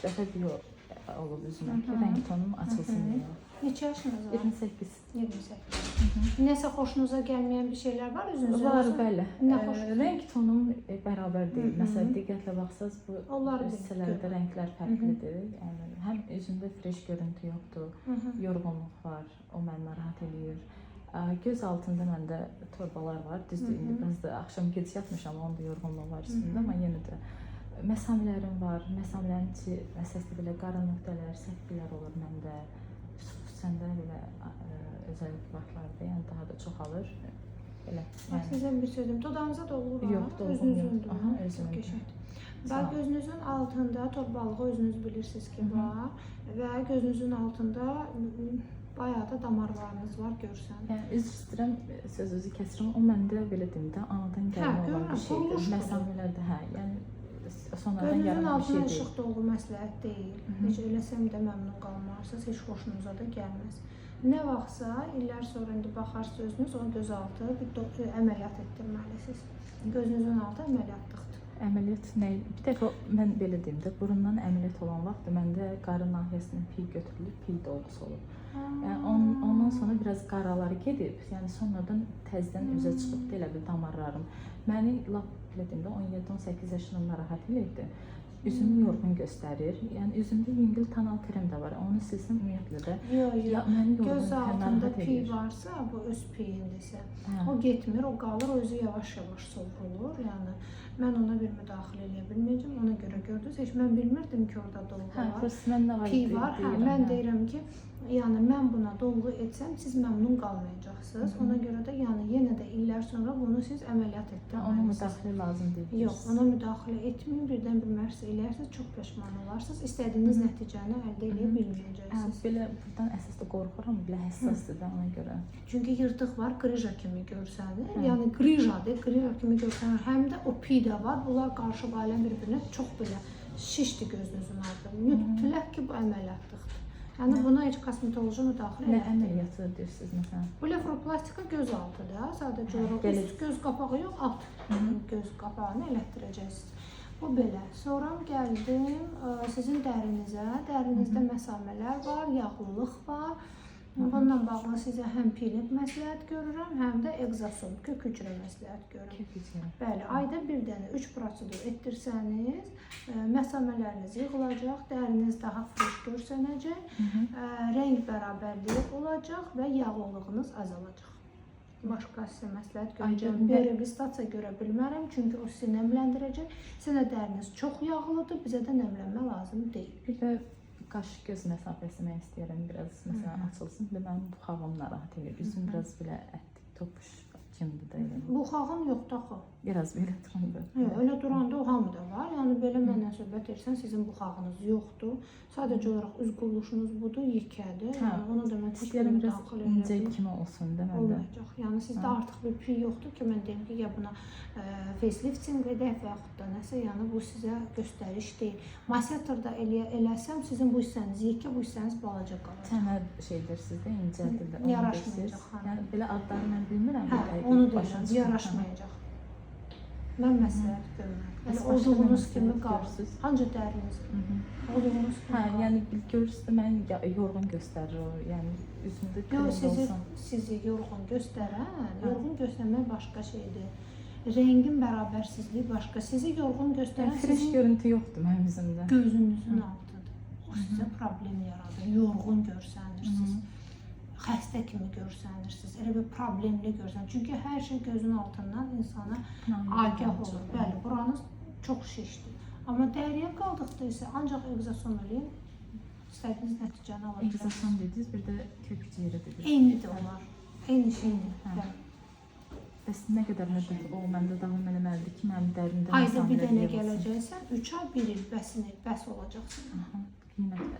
dəfə diyor olub üzümə ki, rəng tonum açılsın deyə. Neçə yaşınız var? 28. 28. Nəsə xoşunuza gəlməyən bir şeylər var üzünüzdə? Var, bəli. Nə xoşunuza? Rəng tonum bərabər deyil. Məsələn, diqqətlə baxsaz bu hissələrdə rənglər fərqlidir. Yəni həm üzümdə fresh görüntü yoxdur, yorğunluq var, o məni narahat eləyir. Göz altında məndə torbalar var. Düzdür, indi biraz da axşam gec yatmışam, onun da yorğunluğu var üstündə, amma yenə də məsamilərim var. Məsamilərin içi əsaslı belə qara nöqtələr, səhvlər olur məndə. Səndə belə özəl vaxtlarda, yəni daha da çoxalır. Belə. Sizə bir sözüm, dodağınıza dolğu var? Yox, dolğum yoxdur. Aha, özümün. Bax, gözünüzün altında torbalığı özünüz bilirsiniz ki var və gözünüzün altında bayağı da damarlarınız var, görsən. Yəni, üzr istəyirəm, sözünüzü kəsirəm, o məndə belə deyim də, anadan gəlmə olan bir şeydir. Məsamilərdə, yəni sonradan gözünüzün yaranan bir şey altına deyil. işıq dolğu məsləhət deyil. Heç eləsəm də məmnun qalmarsınız, heç xoşunuza da gəlməz. Nə vaxtsa, illər sonra indi baxarsınız özünüz, o gözaltı bir əməliyyat etdirməlisiniz. Gözünüzün altı əməliyyatlıqdır. Əməliyyat nə? Bir dəfə mən belə deyim də, burundan əməliyyat olan vaxt məndə qarın nahiyəsindən piy götürülüb, piy dolğusu olub. Yəni ondan sonra biraz qaraları gedib, yəni sonradan təzədən üzə çıxıb da elə bir damarlarım. Məni lap belə deyim də 17-18 yaşında narahat edirdi. Üzümü yorğun göstərir. Yəni üzümdə yüngül tonal krem də var. Onu silsəm ümumiyyətlə də göz altında piy varsa, bu öz piyindirsə, o getmir, o qalır, özü yavaş-yavaş sovrulur. Yəni mən ona bir müdaxilə eləyə bilməyəcəm. Ona görə gördünüz, heç mən bilmirdim ki, orada dolğu var, piy var. Mən deyirəm ki, yəni mən buna dolğu etsəm, siz məmnun qalmayacaqsınız. Ona görə də yəni yenə də illər sonra bunu siz əməliyyat etdirməlisiniz. Ona müdaxilə lazım deyil. Yox, ona müdaxilə etməyin, birdən bir mərsə eləyərsiniz, çox peşman olarsınız. İstədiyiniz nəticəni əldə edə bilməyəcəksiniz. Belə buradan əsas da qorxuram, belə həssasdır da ona görə. Çünki yırtıq var, qrija kimi görsənir. Yəni qrijadır, qrija kimi görsənir. Həm də o piy də var. Bunlar qarışıb alən bir-birinə çox belə şişdir gözünüzün altı. Mütləq ki, bu əməliyyatlıqdır. Yəni buna heç kosmetoloji müdaxilə nə əməliyyatı deyirsiniz məsələn? Blefaroplastika göz altıdır. Sadəcə olaraq üst göz qapağı yox, alt göz qapağını elətdirəcəksiniz. Bu belə. Sonra gəldim sizin dərinizə. Dərinizdə məsamələr var, yağlılıq var. Bununla bağlı sizə həm peeling məsləhət görürəm, həm də egzasom, kök hücrə məsləhət görürəm. Bəli, ayda bir dənə 3 prosedur etdirsəniz, məsamələriniz yığılacaq, dəriniz daha fresh görsənəcək, rəng bərabərliyi olacaq və yağlılığınız azalacaq. Başqa sizə məsləhət görəcəm. Perivistasiya görə bilmərəm, çünki o sizi nəmləndirəcək. Sizə dəriniz çox yağlıdır, bizə də nəmlənmə lazım deyil. Bir də qaş-göz məsafəsi mən istəyirəm biraz məsələn açılsın. Mənim buxağım narahat edir. Üzüm biraz belə ətli, topuş kimdir də elə. Buxağın yoxdur axı. Biraz belə duranda. Yox, elə duranda o hamıda var. Yəni belə mənlə söhbət edirsən, sizin buxağınız yoxdur. Sadəcə olaraq üz quruluşunuz budur, yekədir. Yəni ona da mən istəyirəm biraz incə kimi olsun da məndə. Olmayacaq. Yəni sizdə artıq bir piy yoxdur ki, mən deyim ki, ya buna facelifting edək və yaxud da nəsə, yəni bu sizə göstəriş deyil. Massatorda eləsəm, sizin bu hissəniz yekə, bu hissəniz balaca qalacaq. Sənə şeydir sizdə, incədir də. Yaraşmayacaq. Yəni belə adları mən bilmirəm. Onu deyirəm, yaraşmayacaq. Mən məsləhət görmürəm. Yəni olduğunuz kimi qalın. Ancaq dəriniz. Olduğunuz kimi qalın. Yəni görürsünüz də mən yorğun göstərir o. Yəni üzümdə krem olsam. Sizi yorğun göstərmək başqa şeydir. Rəngin bərabərsizliyi başqa. Sizi yorğun göstərən fresh görüntü yoxdur mənim üzümdə. Gözünüzün altıdır. O sizə problem yaradır. Yorğun görsənirsiniz. Xəstə kimi görsənirsiniz, elə bir problemli görsənirsiniz. Çünki hər şey gözün altından insana agah olur. Bəli, buranız çox şişdir. Amma dəriyə qaldıqda isə ancaq egzasom eləyin, istədiyiniz nəticəni alacaqsınız. Egzasom dediniz, bir də kök hücrə dediniz. Eynidir onlar, eyni şeydir. Bəs nə qədər müddət o məndə davam eləməlidir ki, mənim dərimdə ayda bir dənə gələcəksən, 3 ay, 1 il bəs olacaqsın. Qiymətli.